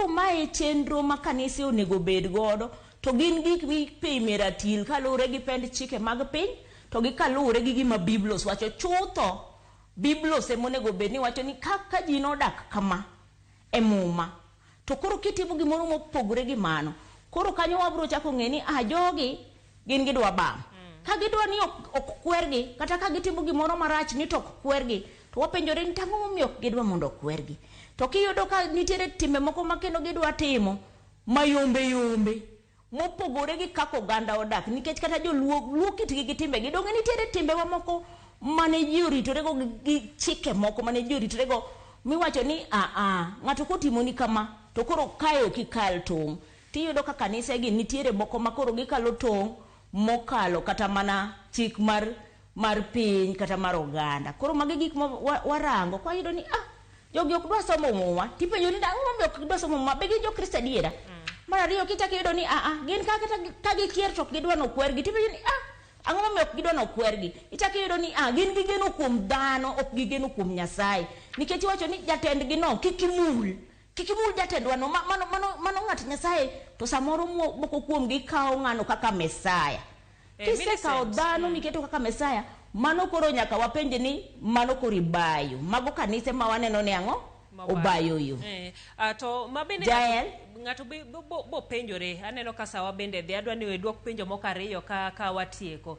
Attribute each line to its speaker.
Speaker 1: koro mae chenro ma kanise onego bed godo, to gin gik mipime ratil kalure gi pend chike mag piny, to gi kalure gi gima Biblos wacho. Chutho Biblos emonego bed ni wacho ni kaka ji nodak kama e muma, to koro kitimo gimoro mopogore gi mano, koro kanyo wabro chako ng'e ni jogi gin gidwa bam. Ka gidwa ni ok kwergi, kata ka gitimo gimoro marach ni to ok kwergi, to wapenjore ni tang'o momiyo ok gidwa mondo kwergi. To kiyudo ka nitiere timbe moko ma kendo gidwa timo mayombe mopogore gi kaka oganda odak, nikech kata joluo kitgi gi timbe gi donge nitiere timbe mamoko mane ji oritorego gi chike moko mane ji oritorego miwacho ni ng'ato kotimo ni kama to koro kae ok ikal tong'. Tiyudo ka kanise gi nitiere moko ma koro gikalo tong' mokalo kata mana chik mar piny kata mar oganda. Koro magi gik ma warango kwa yudo ni jogi ok dwa somo muma, tipenjo ni ang'o momiyo ok dwa somo muma, be gin jokristo adiera? Mar ariyo kichako yudo ni gin ka gikier to ok gidwa nokwergi, tipenjo ni ang'o momiyo ok gidwa nokwergi? Ichako yudo ni gin gigeno kuom dhano, ok gigeno kuom Nyasaye, nikech iwacho ni jatendgi no kik imul jatendwa no, mano ng'at Nyasaye, to samoro moko kuom gi kawo ng'ano kaka Mesaya. Kisekawo dhano miketo kaka Mesaya, mano koro nyaka wapenje ni mano koro ibayo. Mago kanise ma waneno ni ang'o obayo yo.
Speaker 2: To mabende ng'ato bo penjore, aneno ka sawa bende dhi, adwa ni wedwok penjo moko ariyo ka watieko.